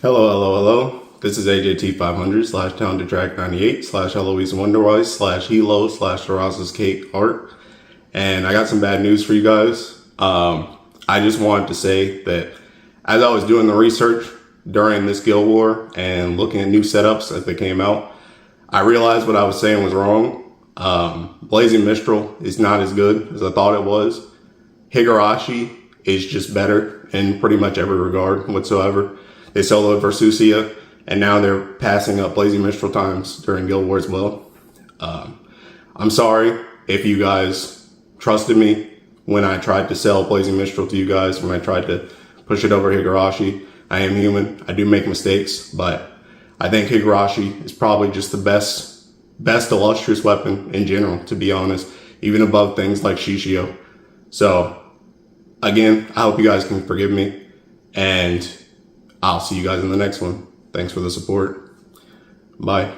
Hello. This is AJT500 slash Town to Track 98 slash Eloise Wonderwise slash Hilo slash Terrazas Cake Art. And I got some bad news for you guys. I just wanted to say that as I was doing the research during this Guild War and looking at new setups as they came out, I realized what I was saying was wrong. Blazing Mistral is not as good as I thought it was. Higurashi is just better in pretty much every regard whatsoever. They soloed Versusia, and now they're passing up Blazing Mistral times during Guild War as well. I'm sorry if you guys trusted me when I tried to sell Blazing Mistral to you guys, when I tried to push it over Higurashi. I am human. I do make mistakes, but I think Higurashi is probably just the best illustrious weapon in general, to be honest, even above things like Shishio. So, again, I hope you guys can forgive me, and I'll see you guys in the next one. Thanks for the support. Bye.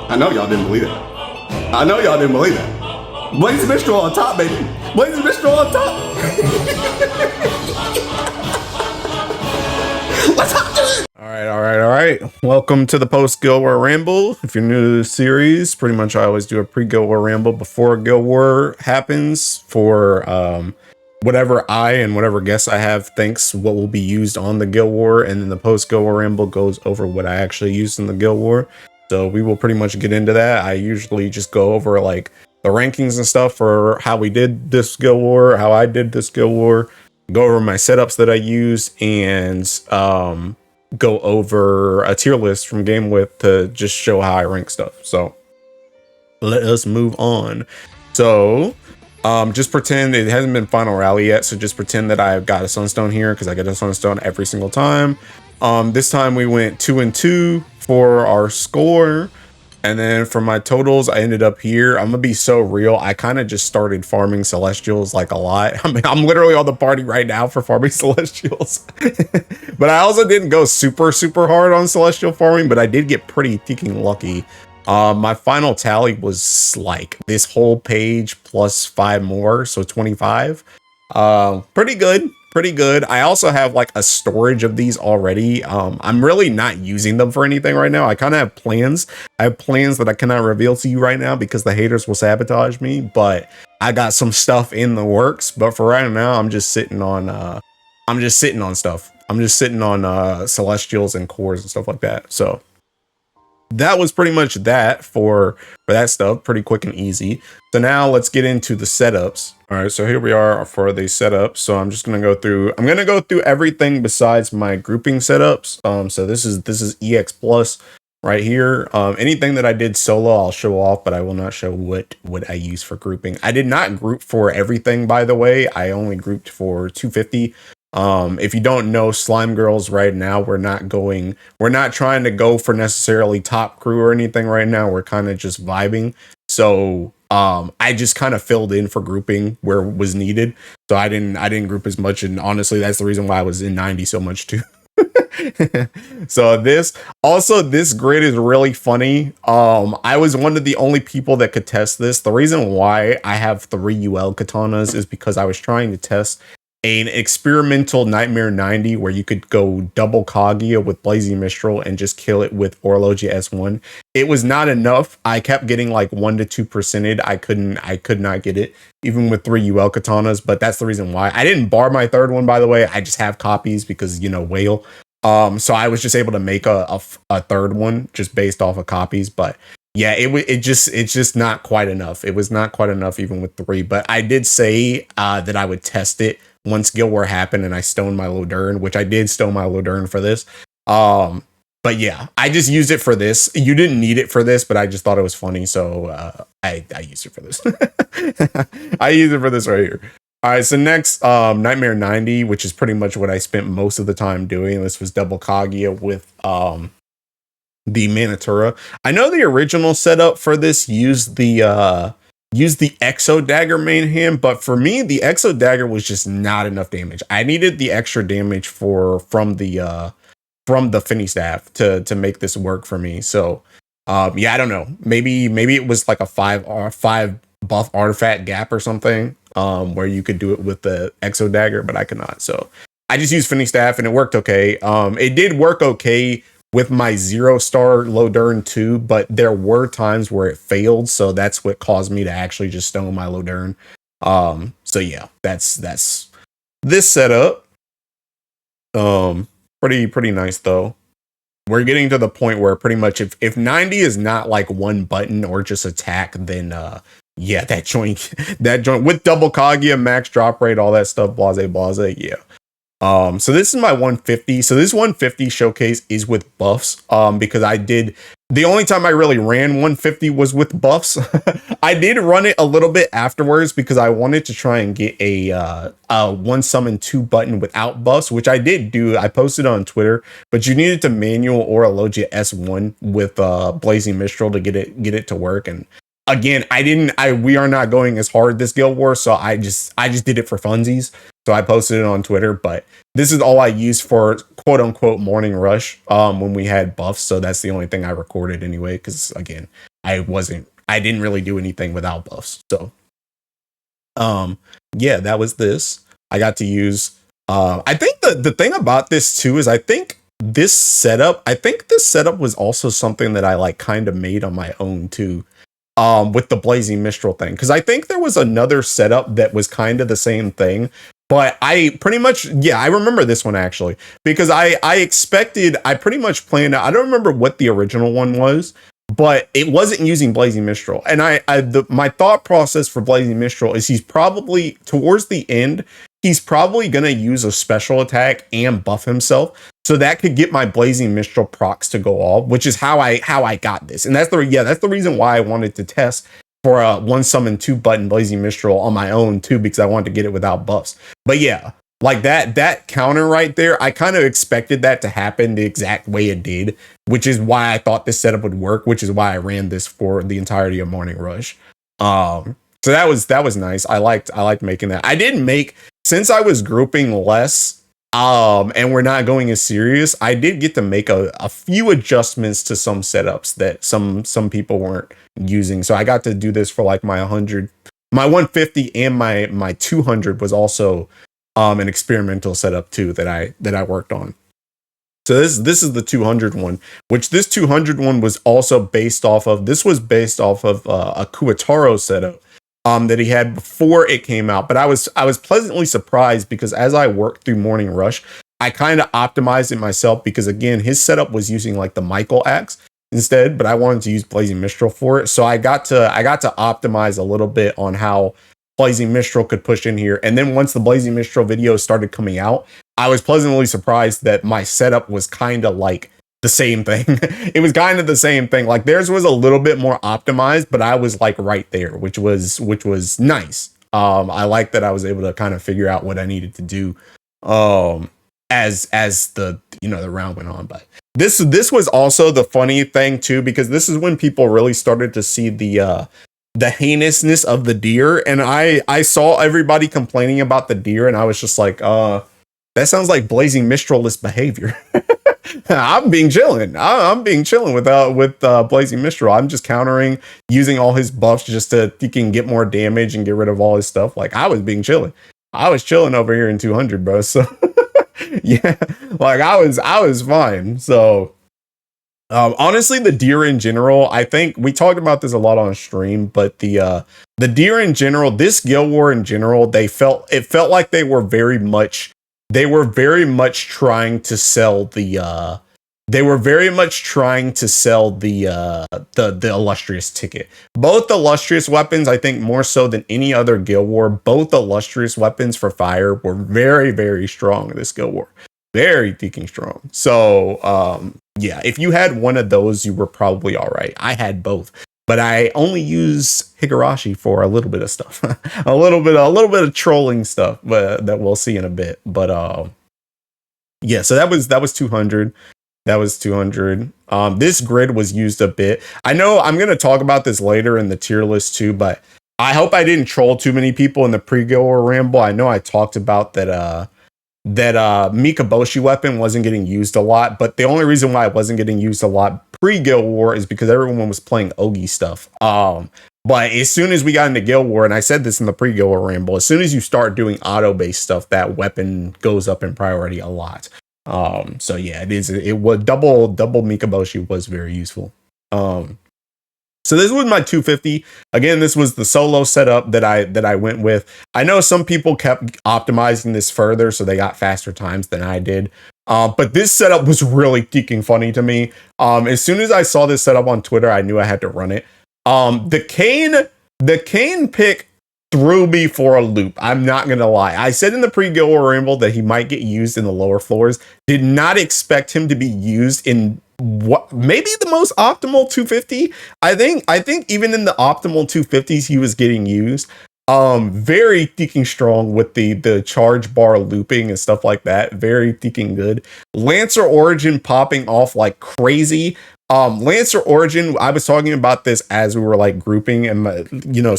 I know y'all didn't believe that. Blazing Mistral on top, baby. Blazing Mistral on top. Let's hop to it. All right. Welcome to the post Guild War Ramble. If you're new to the series, pretty much I always do a pre-Guild War Ramble before Guild War happens for whatever I and whatever guests I have thinks what will be used on the Guild War, and then the post Guild War Ramble goes over what I actually used in the Guild War. So we will pretty much get into that. I usually just go over like the rankings and stuff for how we did this Guild War, how I did this Guild War, go over my setups that I used, and go over a tier list from Game With to just show how I rank stuff. So let us move on. So just pretend it hasn't been Final Rally yet. So just pretend that I've got a Sunstone here because I get a Sunstone every single time. This time we went 2-2 for our score, and then for my totals I ended up here. I'm gonna be so real, I kind of just started farming Celestials like a lot. I mean, I'm literally on the party right now for farming Celestials. But I also didn't go super hard on Celestial farming, but I did get pretty freaking lucky. My final tally was like this whole page plus 5 more, so 25. Pretty good. I also have like a storage of these already. I'm really not using them for anything right now. I kind of have plans. I have plans that I cannot reveal to you right now because the haters will sabotage me, but I got some stuff in the works. But for right now, I'm just sitting on stuff. I'm just sitting on Celestials and cores and stuff like that. So that was pretty much that for that stuff. Pretty quick and easy. So now let's get into the setups. All right, so here we are for the setup. So I'm just gonna go through. I'm gonna go through everything besides my grouping setups. So this is EX Plus right here. Anything that I did solo, I'll show off, but I will not show what I use for grouping. I did not group for everything, by the way. I only grouped for 250. If you don't know Slime Girls right now, we're not trying to go for necessarily top crew or anything right now. We're kind of just vibing. So I just kind of filled in for grouping where it was needed. So I didn't group as much, and honestly that's the reason why I was in 90 so much too. So this grid is really funny. I was one of the only people that could test this. The reason why I have 3 UL katanas is because I was trying to test an experimental Nightmare 90 where you could go double Kaguya with Blazing Mistral and just kill it with Orologia S1. It was not enough. I kept getting like 1 to 2%. I could not get it even with 3 UL katanas, but that's the reason why. I didn't bar my 3rd one, by the way. I just have copies because, you know, whale. So I was just able to make a 3rd one just based off of copies, but yeah, it's just not quite enough. It was not quite enough even with 3, but I did say that I would test it once Guild War happened and I stoned my Lodern, which I did stone my Lodern for this. But yeah, I just used it for this. You didn't need it for this, but I just thought it was funny, so I used it for this. I used it for this right here. All right, so next, Nightmare 90, which is pretty much what I spent most of the time doing. This was double Kaguya with the Manatura. I know the original setup for this used the Exo Dagger main hand, but for me, the Exo Dagger was just not enough damage. I needed the extra damage from the from the Finny staff to make this work for me. So yeah, I don't know. Maybe it was like a 5 buff artifact gap or something, where you could do it with the Exo Dagger, but I could not. So I just used Finny staff and it worked okay. It did work okay with my 0-star Lodern too, but there were times where it failed, so that's what caused me to actually just stone my Lodern. So yeah, that's this setup. Pretty nice though. We're getting to the point where pretty much if 90 is not like one button or just attack, then yeah, that joint with double Kaguya, max drop rate, all that stuff, blase, yeah. So this is my 150. So this 150 showcase is with buffs. Because the only time I really ran 150 was with buffs. I did run it a little bit afterwards because I wanted to try and get a 1 summon 2 button without buffs, which I did do. I posted on Twitter, but you needed to manual or Alogia S1 with Blazing Mistral to get it to work. And again, we are not going as hard this Guild War, so I just did it for funsies. So I posted it on Twitter, but this is all I used for quote unquote morning rush when we had buffs. So that's the only thing I recorded anyway, because again, I didn't really do anything without buffs. So yeah, that was this. I got to use I think the thing about this too is I think this setup was also something that I like kind of made on my own too. With the Blazing Mistral thing, because I think there was another setup that was kind of the same thing, but I pretty much, yeah, I remember this one actually, because I pretty much planned out, I don't remember what the original one was, but it wasn't using Blazing Mistral. And my thought process for Blazing Mistral is he's probably, towards the end, he's probably going to use a special attack and buff himself. So that could get my Blazing Mistral procs to go off, which is how I got this. And that's the reason why I wanted to test for a 1 summon 2 button Blazing Mistral on my own too, because I wanted to get it without buffs. But yeah, like that counter right there, I kind of expected that to happen the exact way it did, which is why I thought this setup would work, which is why I ran this for the entirety of Morning Rush. So that was nice. I liked making that. I didn't make, since I was grouping less, and we're not going as serious, I did get to make a few adjustments to some setups that some people weren't using. So I got to do this for like my 100, my 150, and my 200 was also an experimental setup too that I worked on. So this is the 200 one, which this 200 one was also based off of. This was based off of a Kuwataro setup that he had before it came out. But I was pleasantly surprised because as I worked through Morning Rush, I kind of optimized it myself because again, his setup was using like the Michael axe instead, but I wanted to use Blazing Mistral for it. So I got to optimize a little bit on how Blazing Mistral could push in here. And then once the Blazing Mistral videos started coming out, I was pleasantly surprised that my setup was kind of like the same thing. It was kind of the same thing. Like theirs was a little bit more optimized, but I was like right there, which was nice. I like that I was able to kind of figure out what I needed to do as the the round went on. But this was also the funny thing too, because this is when people really started to see the heinousness of the deer, and I saw everybody complaining about the deer, and I was just like, that sounds like Blazing Mistral-less behavior. I'm being chilling. I'm being chilling with Blazing Mistral. I'm just countering, using all his buffs just to he can get more damage and get rid of all his stuff. Like I was being chilling. I was chilling over here in 200, bro. So yeah, like I was fine. So honestly, the deer in general, I think we talked about this a lot on stream, but the deer in general, this Guild War in general, it felt like they were very much trying to sell the the illustrious ticket. Both illustrious weapons, I think more so than any other Guild War, both illustrious weapons for fire were very, very strong in this Guild War. Very freaking strong. So yeah, if you had one of those, you were probably all right. I had both, but I only use Higurashi for a little bit of stuff, a little bit of trolling stuff, but that we'll see in a bit. But yeah, so that was 200. That was 200. This grid was used a bit. I know I'm gonna talk about this later in the tier list too, but I hope I didn't troll too many people in the pre-Guild War Ramble. I know I talked about that. Mikaboshi weapon wasn't getting used a lot, but the only reason why it wasn't getting used a lot pre-Guild War is because everyone was playing Ogi stuff. But as soon as we got into Guild War, and I said this in the pre-Guild War Ramble, as soon as you start doing auto-based stuff, that weapon goes up in priority a lot. So yeah, it was double Mikaboshi was very useful. So this was my 250. Again, this was the solo setup that I went with. I know some people kept optimizing this further, so they got faster times than I did. But this setup was really freaking funny to me. As soon as I saw this setup on Twitter, I knew I had to run it. The Kane pick threw me for a loop. I'm not gonna lie. I said in the pre-Guild War Ramble that he might get used in the lower floors. Did not expect him to be used in what maybe the most optimal 250. I think even in the optimal 250s he was getting used. Very freaking strong with the charge bar looping and stuff like that. Very freaking good. Lancer Origin popping off like crazy. Lancer Origin, I was talking about this as we were like grouping, and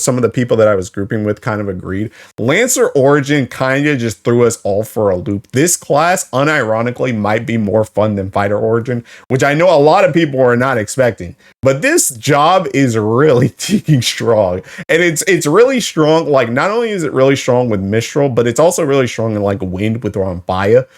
some of the people that I was grouping with kind of agreed. Lancer Origin kind of just threw us all for a loop. This class unironically might be more fun than Fighter Origin, which I know a lot of people are not expecting, but this job is really freaking strong, and it's really strong. Like, not only is it really strong with Mistral, but it's also really strong in like Wind with Rambaya.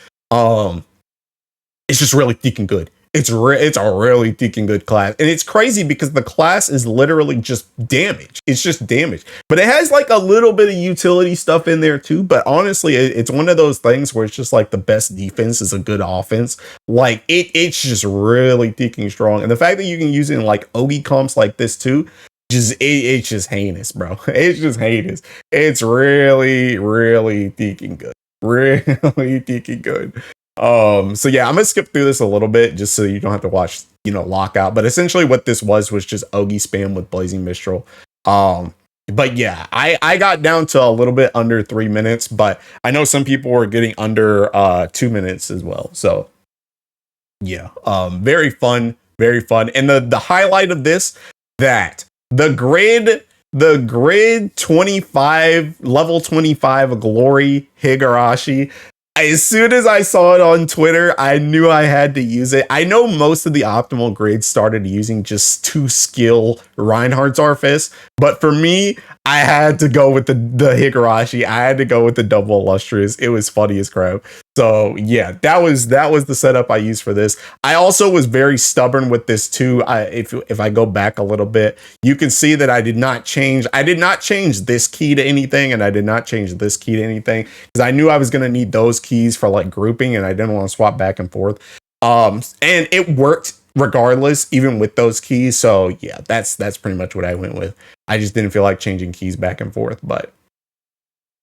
It's just really freaking good. It's a really freaking good class. And it's crazy because the class is literally just damage. It's just damage. But it has like a little bit of utility stuff in there too. But honestly, it's one of those things where it's just like the best defense is a good offense. Like it's just really freaking strong. And the fact that you can use it in like Ogi comps like this too, it's just heinous, bro. It's just heinous. It's really, really freaking good. Really freaking good. So yeah, I'm gonna skip through this a little bit just so you don't have to watch, Lockout. But essentially what this was just Ogi spam with Blazing Mistral. But yeah, I got down to a little bit under 3 minutes, but I know some people were getting under 2 minutes as well. So yeah, very fun, very fun. And the highlight of this, that the grid 25 level 25 Glory Higurashi. As soon as I saw it on Twitter, I knew I had to use it. I know most of the optimal grades started using just 2 skill Reinhardt's Arfist, but for me, I had to go with the Higurashi. I had to go with the double illustrious. It was funny as crap. So yeah, that was the setup I used for this. I also was very stubborn with this too. If I go back a little bit, you can see that I did not change this key to anything, and I did not change this key to anything because I knew I was gonna need those keys for like grouping, and I didn't want to swap back and forth. And it worked regardless, even with those keys. So yeah, that's pretty much what I went with. I just didn't feel like changing keys back and forth, but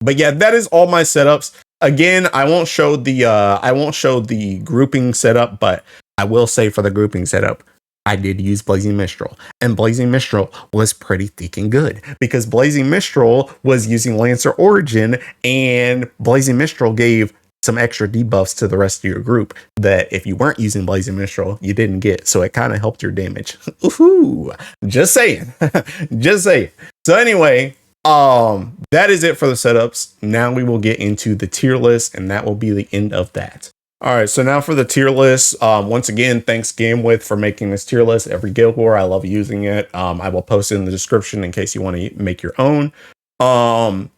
yeah, that is all my setups. Again, I won't show the grouping setup, but I will say for the grouping setup, I did use Blazing Mistral, and Blazing Mistral was pretty freaking good because Blazing Mistral was using Lancer Origin, and Blazing Mistral gave some extra debuffs to the rest of your group that if you weren't using Blazing Mistral, you didn't get. So it kind of helped your damage. Ooh, just saying. Just saying. So anyway, that is it for the setups. Now we will get into the tier list, and that will be the end of that. All right, so now for the tier list. Once again, thanks GameWith for making this tier list every Guild War. I love using it. I will post it in the description in case you want to make your own.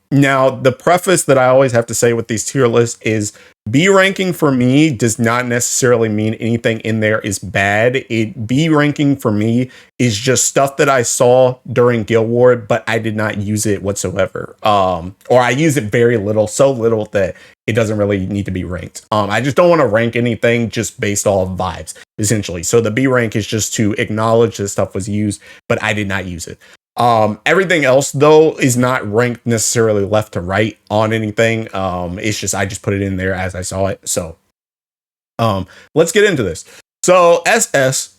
Now, the preface that I always have to say with these tier lists is B ranking for me does not necessarily mean anything in there is bad. B ranking for me is just stuff that I saw during Guild War, but I did not use it whatsoever. Or I use it very little, so little that it doesn't really need to be ranked. I just don't want to rank anything just based off vibes, essentially. So the B rank is just to acknowledge that stuff was used, but I did not use it. Everything else though is not ranked necessarily left to right on anything. It's just I just put it in there as I saw it. So let's get into this. So SS,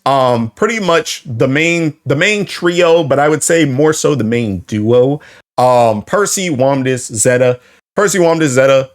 pretty much the main trio, but I would say more so the main duo. Percy, Womdis, Zeta. Percy, Womdis, Zeta,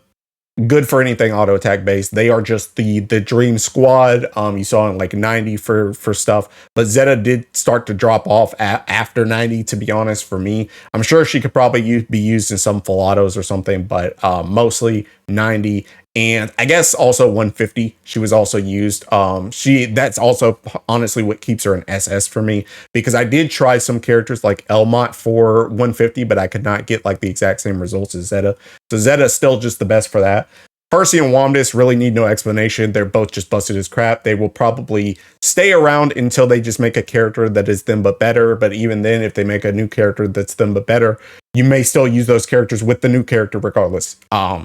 good for anything auto attack based. They are just the dream squad. You saw in like 90 for stuff, but Zeta did start to drop off after 90, to be honest. For me, I'm sure she could probably be used in some full autos or something, but mostly 90 And I guess also 150, she was also used. That's also honestly what keeps her an SS for me, because I did try some characters like Elmont for 150, but I could not get like the exact same results as Zeta. So Zeta is still just the best for that. Percy and Womdus really need no explanation. They're both just busted as crap. They will probably stay around until they just make a character that is them but better. But even then, if they make a new character that's them but better, you may still use those characters with the new character regardless.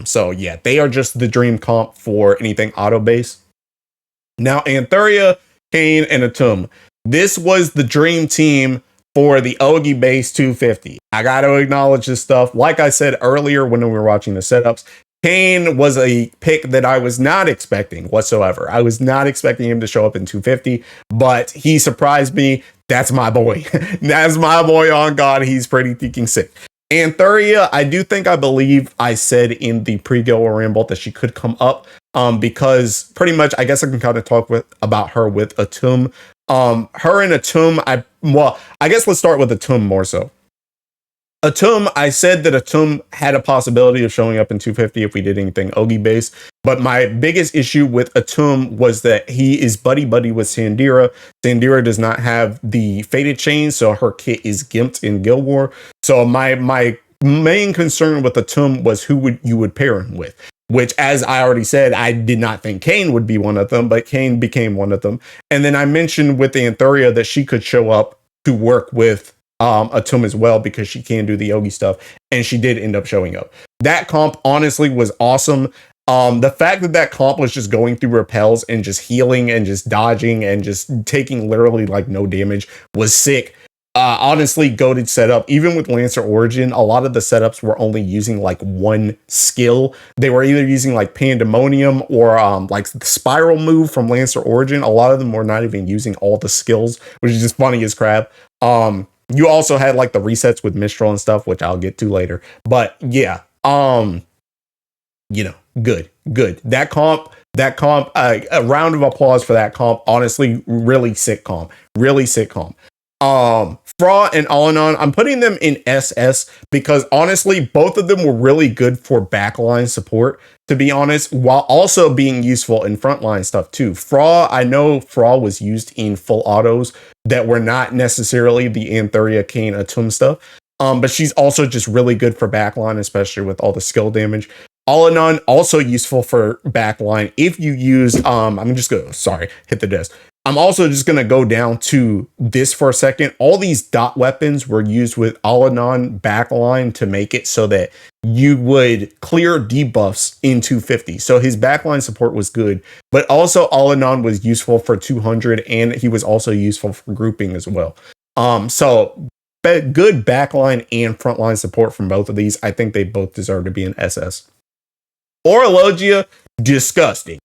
So yeah, they are just the dream comp for anything auto base. Now, Anthuria, Kane, and Atum. This was the dream team for the Ogi base 250. I got to acknowledge this stuff. Like I said earlier when we were watching the setups, Kane was a pick that I was not expecting whatsoever. I was not expecting him to show up in 250, but he surprised me. That's my boy. That's my boy on God. He's pretty freaking sick. Anthuria, I believe I said in the pre-Gilwa Ramble that she could come up because pretty much I guess I can kind of talk about her with Atum. Her and Atum, I guess let's start with Atum more so. Atum, I said that Atum had a possibility of showing up in 250 if we did anything Ogi base, but my biggest issue with Atum was that he is buddy-buddy with Sandira. Sandira does not have the Fated Chain, so her kit is gimped in Guild War. So my main concern with Atum was who you would pair him with, which, as I already said, I did not think Kane would be one of them, but Kane became one of them. And then I mentioned with Anthuria that she could show up to work with Atum as well, because she can do the Yogi stuff, and she did end up showing up. That comp honestly was awesome. The fact that comp was just going through repels and just healing and just dodging and just taking literally like no damage was sick. Honestly, goated setup. Even with Lancer Origin, a lot of the setups were only using like one skill. They were either using like Pandemonium or like the Spiral move from Lancer Origin. A lot of them were not even using all the skills, which is just funny as crap. You also had like the resets with Mistral and stuff, which I'll get to later. But yeah, good. That comp, a round of applause for that comp. Honestly, really sick comp. Fra and Alanon, I'm putting them in SS because honestly, both of them were really good for backline support, to be honest, while also being useful in frontline stuff too. I know Fra was used in full autos that were not necessarily the Anthuria, Kane, Atum stuff. But she's also just really good for backline, especially with all the skill damage. Alanon also useful for backline if you use hit the desk. I'm also just going to go down to this for a second. All these dot weapons were used with Alanon backline to make it so that you would clear debuffs in 250. So his backline support was good, but also Alanon was useful for 200, and he was also useful for grouping as well. So good backline and frontline support from both of these. I think they both deserve to be an SS. Orologia, disgusting.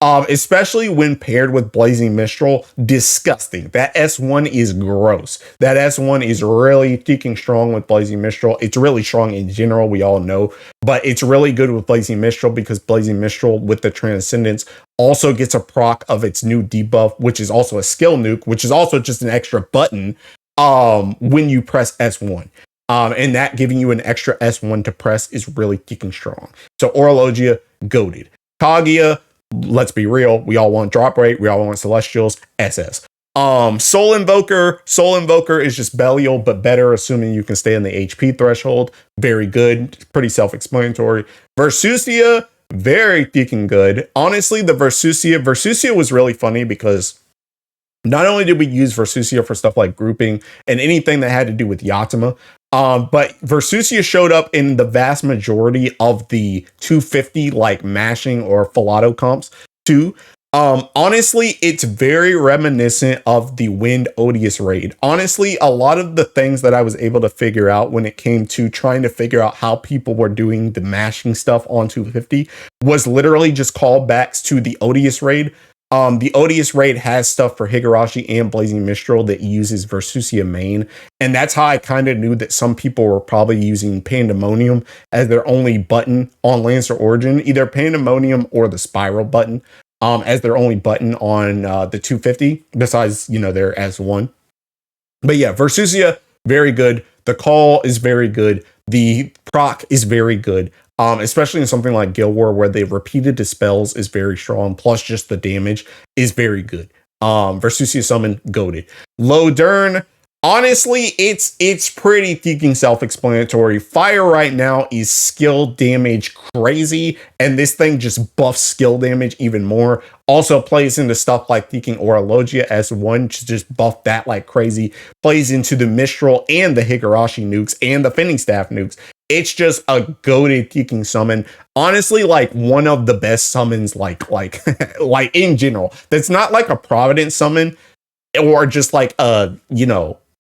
Especially when paired with Blazing Mistral, disgusting. That S1 is gross. That S1 is really freaking strong with Blazing Mistral. It's really strong in general, we all know, but it's really good with Blazing Mistral because Blazing Mistral with the Transcendence also gets a proc of its new debuff, which is also a skill nuke, which is also just an extra button when you press S1. And that giving you an extra S1 to press is really freaking strong. So Orologia, goated. Kaguya, let's be real, we all want drop rate, we all want Celestials, SS. Soul Invoker is just Belial, but better, assuming you can stay in the HP threshold. Very good, pretty self-explanatory. Versusia, very freaking good. Honestly, the Versusia was really funny because not only did we use Versusia for stuff like grouping and anything that had to do with Yatima, but Versusia showed up in the vast majority of the 250 like mashing or Filato comps too. Honestly, it's very reminiscent of the Wind Odious raid. Honestly, a lot of the things that I was able to figure out when it came to trying to figure out how people were doing the mashing stuff on 250 was literally just callbacks to the Odious raid. The Odious raid has stuff for Higurashi and Blazing Mistral that uses Versusia main, and that's how I kind of knew that some people were probably using Pandemonium as their only button on Lancer Origin, either Pandemonium or the Spiral button as their only button on the 250, besides, their S1. But yeah, Versusia, very good. The call is very good. The proc is very good. especially in something like Guild War where the repeated dispels is very strong, plus just the damage is very good. Versusia summon goated. Lodern, honestly, it's pretty fucking self-explanatory. Fire right now is skill damage crazy, and this thing just buffs skill damage even more. Also plays into stuff like Thinking Orologia as one to just buff that like crazy. Plays into the Mistral and the Higurashi nukes and the Fending Staff nukes. It's just a goated Thinking summon. Honestly, like one of the best summons, like like in general. That's not like a Providence summon or just like a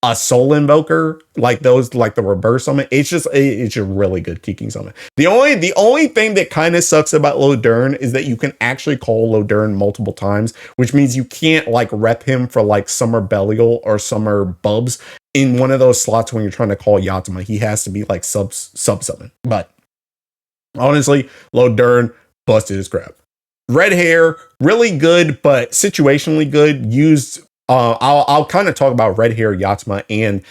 a soul invoker, like those, like the reverse summon. It's a really good Teking summon. The only thing that kind of sucks about Lodern is that you can actually call Lodern multiple times, which means you can't like rep him for like Summer Belial or Summer Bubs in one of those slots when you're trying to call Yatima. He has to be like sub summon. But honestly, Lodern busted his crap. Red hair, really good, but situationally good. Used I'll kind of talk about Red Hair, Yatima, and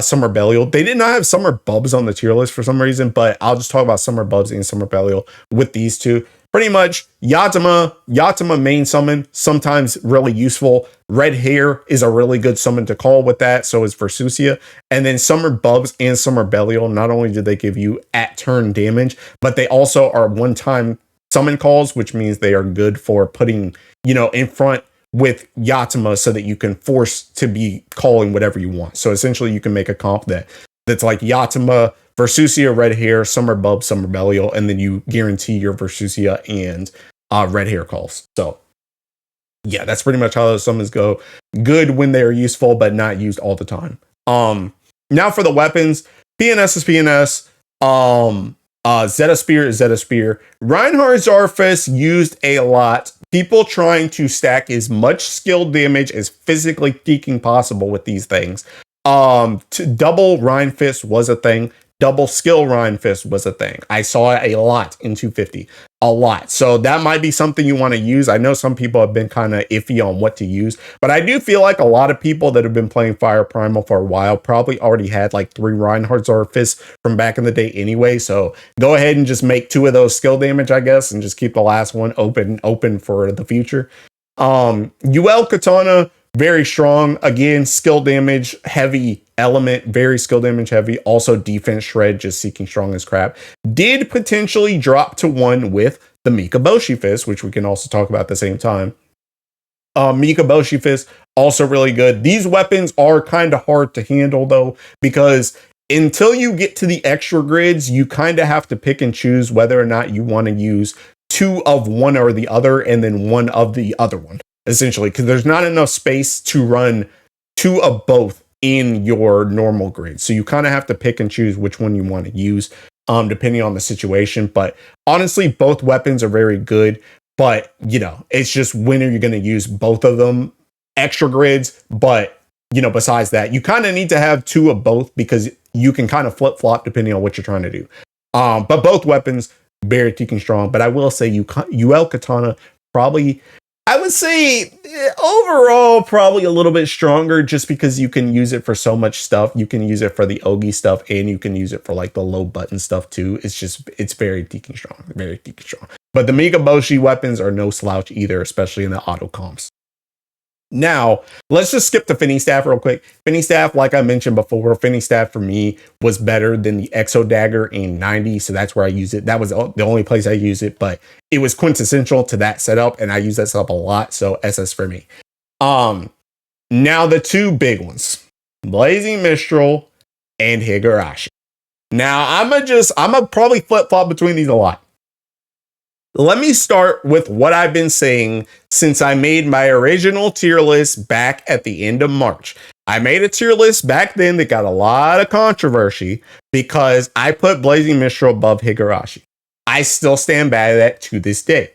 Summer Belial. They did not have Summer Bubs on the tier list for some reason, but I'll just talk about Summer Bubs and Summer Belial with these two. Pretty much, Yatima main summon, sometimes really useful. Red Hair is a really good summon to call with that, so is Versusia. And then Summer Bubs and Summer Belial, not only did they give you at turn damage, but they also are one-time summon calls, which means they are good for putting, in front with Yatima so that you can force to be calling whatever you want. So essentially you can make a comp that's like Yatima, Versusia, Red Hair, Summer Bub, Summer Belial, and then you guarantee your Versusia and Red Hair calls. So yeah, that's pretty much how those summons go. Good when they're useful, but not used all the time. Now for the weapons, PNS is PNS. Zeta Spear is Zeta Spear. Reinhardt Zarfus used a lot. People trying to stack as much skill damage as physically speaking possible with these things. Double Rhine Fist was a thing. Double skill Rhine Fist was a thing. I saw it a lot in 250. A lot. So that might be something you want to use. I know some people have been kind of iffy on what to use, but I do feel like a lot of people that have been playing Fire Primal for a while probably already had like 3 Reinhardt Zarfus from back in the day anyway. So go ahead and just make 2 of those skill damage, I guess, and just keep the last one open for the future. UL Katana, very strong. Again, skill damage heavy element, very skill damage heavy. Also defense shred, just seeking strong as crap. Did potentially drop to 1 with the Mikaboshi Fist, which we can also talk about at the same time. Mikaboshi Fist, also really good. These weapons are kind of hard to handle though, because until you get to the extra grids, you kind of have to pick and choose whether or not you want to use 2 of one or the other and then 1 of the other one. Essentially, because there's not enough space to run 2 of both in your normal grid. So you kind of have to pick and choose which one you want to use, depending on the situation. But honestly, both weapons are very good. But, it's just when are you going to use both of them? Extra grids. But, besides that, you kind of need to have 2 of both because you can kind of flip-flop depending on what you're trying to do. But both weapons, very ticking strong. But I will say UL Katana probably, I would say overall probably a little bit stronger just because you can use it for so much stuff. You can use it for the Ogi stuff and you can use it for like the low button stuff too. It's very deacon strong, very deacon strong. But the Mikaboshi weapons are no slouch either, especially in the auto comps. Now, let's just skip the Fending Staff real quick. Fending Staff, like I mentioned before, Fending Staff for me was better than the Exo Dagger in 90, so that's where I use it. That was the only place I use it, but it was quintessential to that setup, and I use that setup a lot, so SS for me. Now the 2 big ones, Blazing Mistral and Higurashi. Now, I'm gonna probably flip-flop between these a lot. Let me start with what I've been saying since I made my original tier list back at the end of March. I made a tier list back then that got a lot of controversy because I put Blazing Mistral above Higurashi. I still stand by that to this day.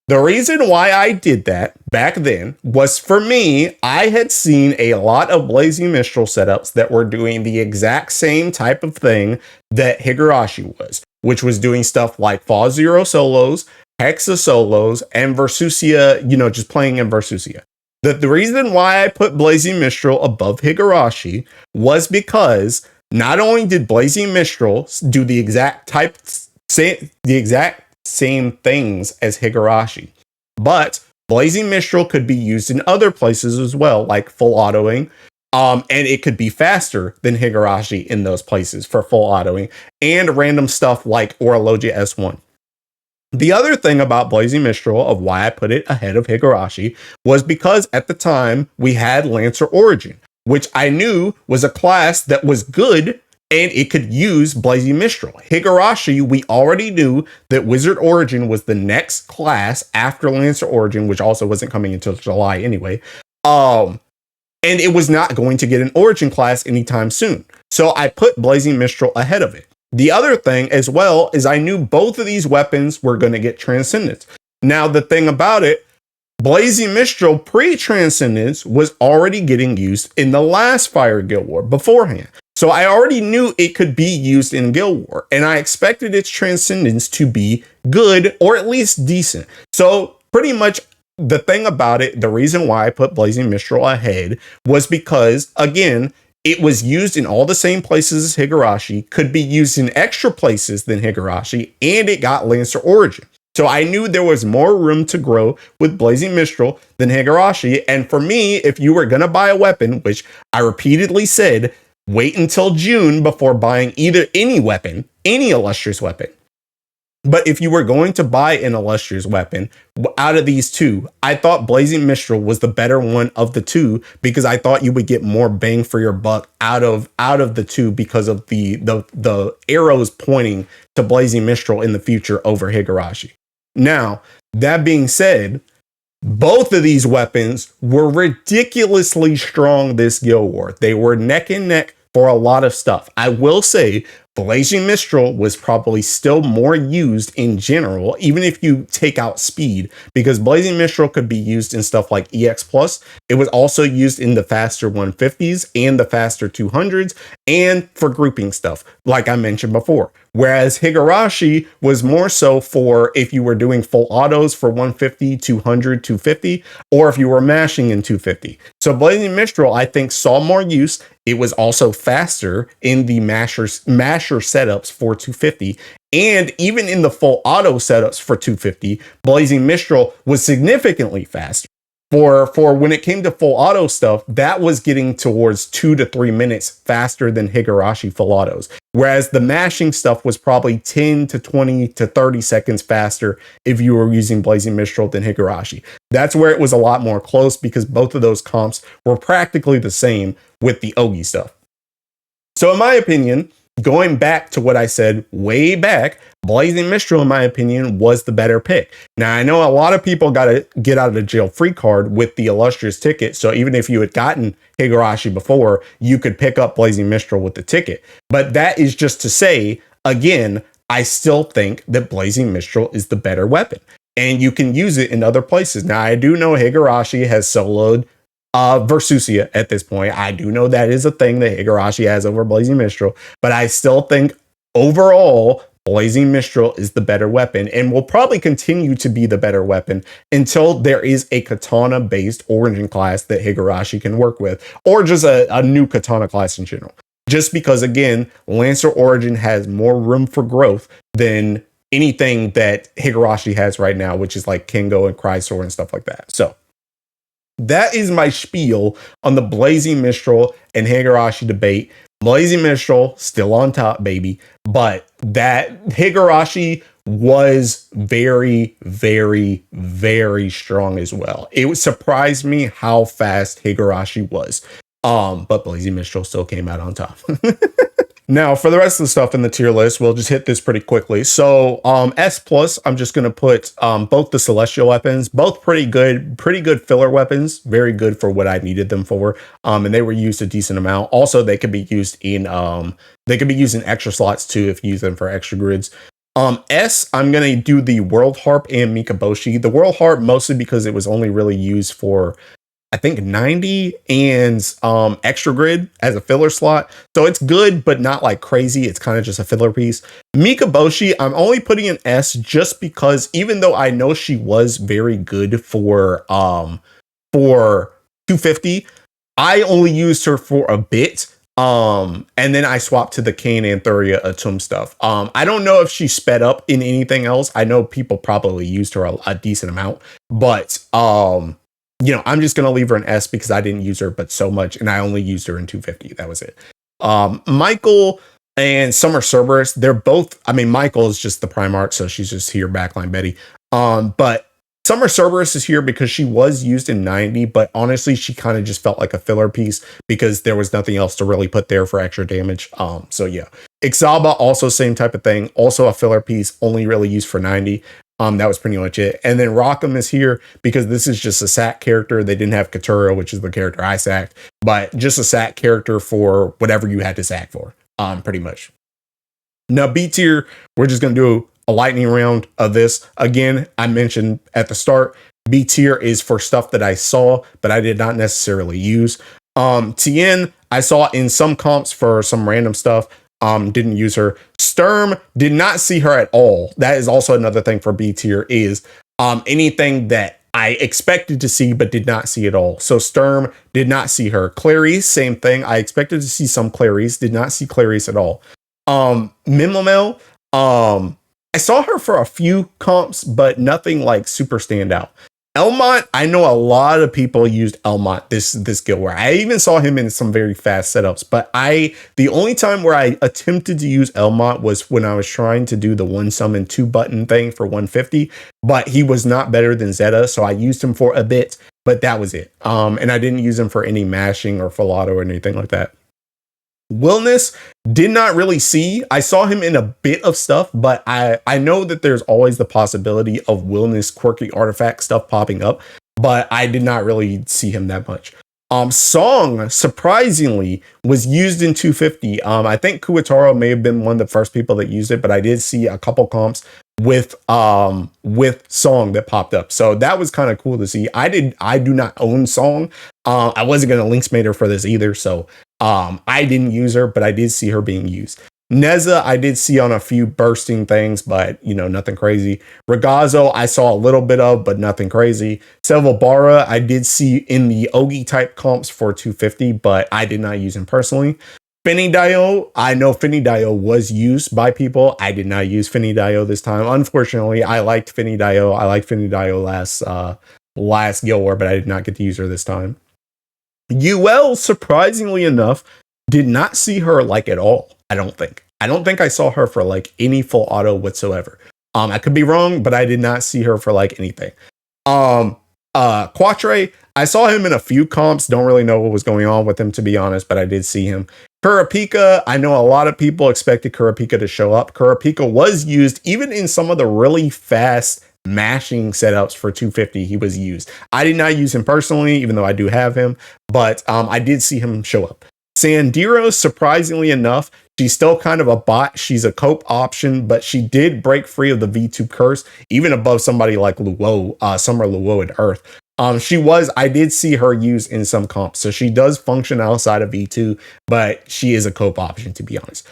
The reason why I did that back then was, for me, I had seen a lot of Blazing Mistral setups that were doing the exact same type of thing that Higurashi was, which was doing stuff like Fall Zero solos, Hexa solos, and Versusia, just playing in Versusia. The reason why I put Blazing Mistral above Higurashi was because not only did Blazing Mistral do the exact the exact same things as Higurashi. But Blazing Mistral could be used in other places as well, like full autoing. And it could be faster than Higurashi in those places for full autoing and random stuff like Orologia S1. The other thing about Blazing Mistral of why I put it ahead of Higurashi was because at the time we had Lancer Origin, which I knew was a class that was good and it could use Blazing Mistral. Higurashi, we already knew that Wizard Origin was the next class after Lancer Origin, which also wasn't coming until July anyway. And it was not going to get an Origin class anytime soon. So I put Blazing Mistral ahead of it. The other thing as well is I knew both of these weapons were going to get Transcendence. Now, the thing about it, Blazing Mistral pre-Transcendence was already getting used in the last Fire Guild War beforehand. So I already knew it could be used in Guild War, and I expected its Transcendence to be good or at least decent. So pretty much the thing about it, the reason why I put Blazing Mistral ahead was because, again, it was used in all the same places as Higurashi, could be used in extra places than Higurashi, and it got Lancer Origin. So I knew there was more room to grow with Blazing Mistral than Higurashi. And for me, if you were going to buy a weapon, which I repeatedly said, wait until June before buying any weapon, any illustrious weapon. But if you were going to buy an illustrious weapon out of these two, I thought Blazing Mistral was the better one of the two because I thought you would get more bang for your buck out of the two because of the arrows pointing to Blazing Mistral in the future over Higurashi. Now, that being said, both of these weapons were ridiculously strong this Guild War. They were neck and neck for a lot of stuff. I will say Blazing Mistral was probably still more used in general, even if you take out speed, because Blazing Mistral could be used in stuff like EX Plus. It was also used in the faster 150s and the faster 200s and for grouping stuff, like I mentioned before. Whereas Higurashi was more so for if you were doing full autos for 150, 200, 250, or if you were mashing in 250. So Blazing Mistral, I think, saw more use. It was also faster in the masher setups for 250. And even in the full auto setups for 250, Blazing Mistral was significantly faster. For when it came to full auto stuff, that was getting towards 2 to 3 minutes faster than Higurashi full autos. Whereas the mashing stuff was probably 10 to 20 to 30 seconds faster if you were using Blazing Mistral than Higurashi. That's where it was a lot more close because both of those comps were practically the same with the Ogi stuff. So in my opinion, going back to what I said way back, Blazing Mistral, in my opinion, was the better pick. Now, I know a lot of people got a get out of the jail free card with the illustrious ticket. So even if you had gotten Higurashi before, you could pick up Blazing Mistral with the ticket. But that is just to say, again, I still think that Blazing Mistral is the better weapon. And you can use it in other places. Now, I do know Higurashi has soloed Versusia at this point. I do know that is a thing that Higurashi has over Blazing Mistral, but I still think overall Blazing Mistral is the better weapon and will probably continue to be the better weapon until there is a katana based origin class that Higurashi can work with, or just a new katana class in general. Just because, again, Lancer Origin has more room for growth than anything that Higurashi has right now, which is like Kengo and Chrysor and stuff like that. So that is my spiel on the Blazing Mistral and Higurashi debate. Blazing Mistral still on top, baby. But that Higurashi was very, very, very strong as well. It surprised me how fast Higurashi was. But Blazing Mistral still came out on top. Now, for the rest of the stuff in the tier list, we'll just hit this pretty quickly. So, S+, I'm just going to put both the Celestial weapons, both pretty good filler weapons, very good for what I needed them for. And they were used a decent amount. Also, they could be used in extra slots too if you use them for extra grids. S, I'm going to do the World Harp and Mikaboshi. The World Harp mostly because it was only really used for, I think, 90 and extra grid as a filler slot. So it's good, but not like crazy. It's kind of just a filler piece. Mikaboshi, I'm only putting an S just because even though I know she was very good for 250, I only used her for a bit And then I swapped to the Kane Anthuria Atum stuff. I don't know if she sped up in anything else. I know people probably used her a decent amount, but I'm just gonna leave her an S because I didn't use her but so much, and I only used her in 250. That was it. Michael and Summer Cerberus, they're both. I mean, Michael is just the Primarch, so she's just here, backline Betty. But Summer Cerberus is here because she was used in 90, but honestly, she kind of just felt like a filler piece because there was nothing else to really put there for extra damage. So yeah. Ixaba, also same type of thing. Also a filler piece, only really used for 90. That was pretty much it. And then Rockham is here because this is just a sack character. They didn't have Katura, which is the character I sacked, but just a sack character for whatever you had to sack for, pretty much. Now, B tier, we're just going to do a lightning round of this. Again, I mentioned at the start, B tier is for stuff that I saw, but I did not necessarily use. Tien, I saw in some comps for some random stuff. Didn't use her. Sturm, did not see her at all. That is also another thing for B tier is anything that I expected to see but did not see at all. So Sturm, did not see her. Clarice, same thing. I expected to see some Clarice, did not see Clarice at all. Mimlamel, I saw her for a few comps, but nothing like super standout. Elmont, I know a lot of people used Elmont this guild where I even saw him in some very fast setups, but the only time where I attempted to use Elmont was when I was trying to do the one summon 2 button thing for 150, but he was not better than Zeta, so I used him for a bit, but that was it. And I didn't use him for any mashing or full auto or anything like that. Willness, did not really see. I saw him in a bit of stuff, but I know that there's always the possibility of Willness quirky artifact stuff popping up, but I did not really see him that much. Song, surprisingly, was used in 250. I think Kuwataro may have been one of the first people that used it, but I did see a couple comps with Song that popped up. So that was kind of cool to see. I do not own Song. I wasn't going to linksmate her for this either, so I didn't use her, but I did see her being used. Neza, I did see on a few bursting things, but nothing crazy. Ragazzo, I saw a little bit of, but nothing crazy. Selvabara, I did see in the Ogi type comps for 250, but I did not use him personally. Finidio, I know Finidio was used by people. I did not use Finidio this time. Unfortunately, I liked Finidio. I liked Finidio last Guild War, but I did not get to use her this time. UL, surprisingly enough, did not see her like at all. I don't think I saw her for like any full auto whatsoever. I could be wrong, but I did not see her for like anything. Quatre, I saw him in a few comps. Don't really know what was going on with him, to be honest, but I did see him. Kurapika, I know a lot of people expected Kurapika to show up. Kurapika was used even in some of the really fast mashing setups for 250. He was used. I did not use him personally, even though I do have him, but I did see him show up. Sandiro, surprisingly enough, she's still kind of a bot. She's a cope option, but she did break free of the V2 curse, even above somebody like Luo, Summer Luo at Earth. I did see her used in some comps, so she does function outside of V2, but she is a cope option, to be honest.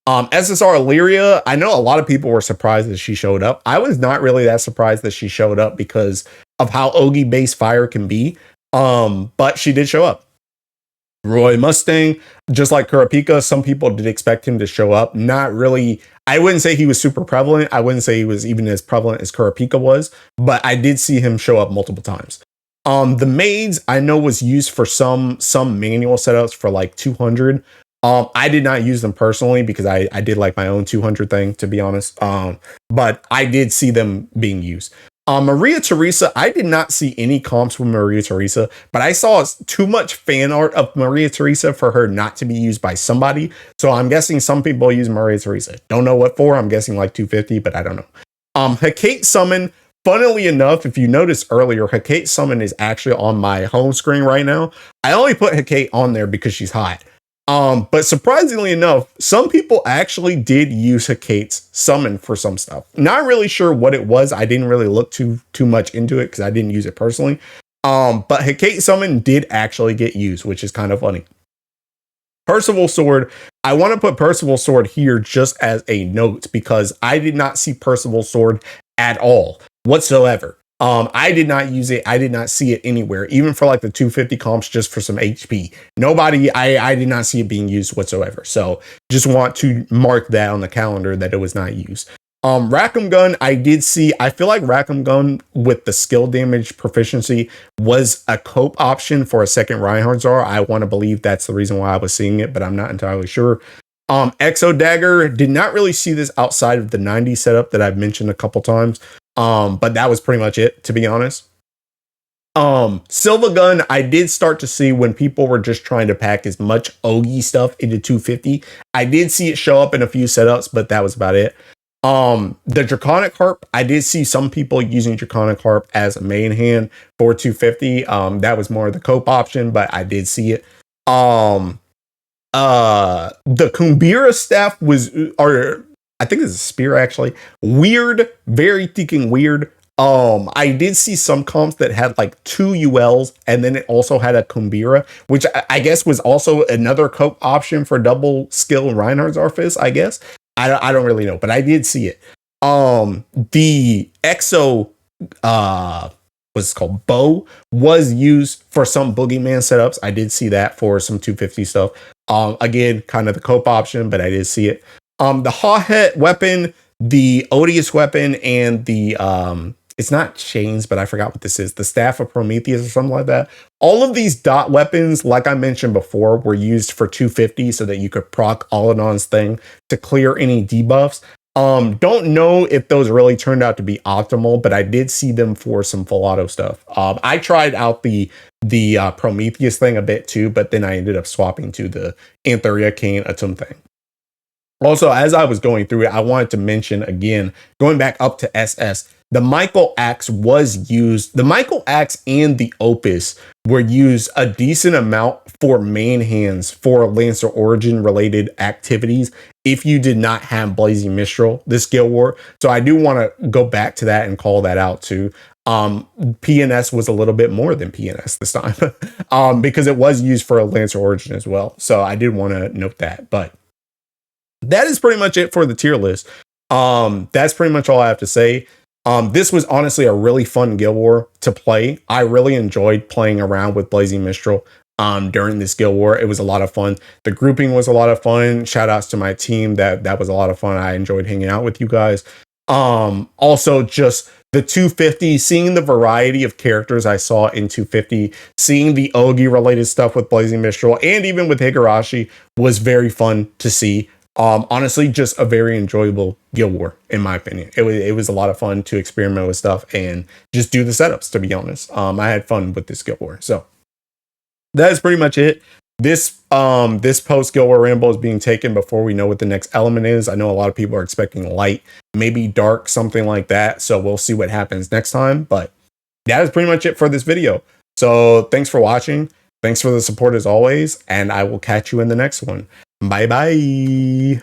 SSR Illyria, I know a lot of people were surprised that she showed up. I was not really that surprised that she showed up because of how Ogi based fire can be, but she did show up. Roy Mustang, just like Kurapika, some people did expect him to show up. Not really. I wouldn't say he was super prevalent. I wouldn't say he was even as prevalent as Kurapika was, but I did see him show up multiple times. The Maids, I know, was used for some manual setups for like 200. I did not use them personally because I did like my own 200 thing, to be honest. But I did see them being used. Maria Teresa, I did not see any comps with Maria Teresa, but I saw too much fan art of Maria Teresa for her not to be used by somebody. So I'm guessing some people use Maria Teresa. Don't know what for. I'm guessing like 250, but I don't know. Hecate Summon, funnily enough, if you noticed earlier, Hecate Summon is actually on my home screen right now. I only put Hecate on there because she's hot. But surprisingly enough, some people actually did use Hecate's summon for some stuff. Not really sure what it was. I didn't really look too much into it because I didn't use it personally. But Hecate summon did actually get used, which is kind of funny. Percival Sword, I want to put Percival Sword here just as a note because I did not see Percival Sword at all whatsoever. I did not use it. I did not see it anywhere, even for like the 250 comps, just for some HP. Nobody, I did not see it being used whatsoever. So just want to mark that on the calendar that it was not used. Rackham Gun, I did see. I feel like Rackham Gun with the skill damage proficiency was a cope option for a second Reinhardt Czar. I want to believe that's the reason why I was seeing it, but I'm not entirely sure. Exo Dagger, did not really see this outside of the 90 setup that I've mentioned a couple times. But that was pretty much it, to be honest. Silva Gun, I did start to see when people were just trying to pack as much Ogi stuff into 250. I did see it show up in a few setups, but that was about it. The Draconic Harp, I did see some people using Draconic Harp as a main hand for 250. That was more of the cope option, but I did see it. The Kumbira staff was, or I think it's a spear actually. Weird, very freaking weird. I did see some comps that had like 2 ULs and then it also had a Kumbira, which I guess was also another cope option for double skill Reinhardt's Arfis, I guess. I don't really know, but I did see it. The Exo, what's it called? Bow was used for some boogeyman setups. I did see that for some 250 stuff. Again, kind of the cope option, but I did see it. The Hawhet weapon, the Odious weapon, and the it's not chains, but I forgot what this is. The Staff of Prometheus or something like that. All of these dot weapons, like I mentioned before, were used for 250 so that you could proc Aladon's thing to clear any debuffs. Don't know if those really turned out to be optimal, but I did see them for some full auto stuff. I tried out the Prometheus thing a bit too, but then I ended up swapping to the Antheria Kane Atum thing. Also, as I was going through it, I wanted to mention again, going back up to SS, the Michael Axe was used. The Michael Axe and the Opus were used a decent amount for main hands for Lancer Origin related activities if you did not have Blazing Mistral this Guild War. So I do want to go back to that and call that out too. PNS was a little bit more than PNS this time because it was used for a Lancer Origin as well. So I did want to note that, but that is pretty much it for the tier list. That's pretty much all I have to say. This was honestly a really fun Guild War to play. I really enjoyed playing around with Blazing Mistral during this Guild War. It was a lot of fun. The grouping was a lot of fun. Shout outs to my team. That was a lot of fun. I enjoyed hanging out with you guys. Also just the 250, seeing the variety of characters I saw in 250, seeing the Ogi related stuff with Blazing Mistral and even with Higurashi was very fun to see. Honestly, just a very enjoyable Guild War, in my opinion. It was a lot of fun to experiment with stuff and just do the setups, to be honest. I had fun with this Guild War. So that is pretty much it. This post Guild War Ramble is being taken before we know what the next element is. I know a lot of people are expecting light, maybe dark, something like that. So we'll see what happens next time. But that is pretty much it for this video. So thanks for watching. Thanks for the support as always. And I will catch you in the next one. Bye bye.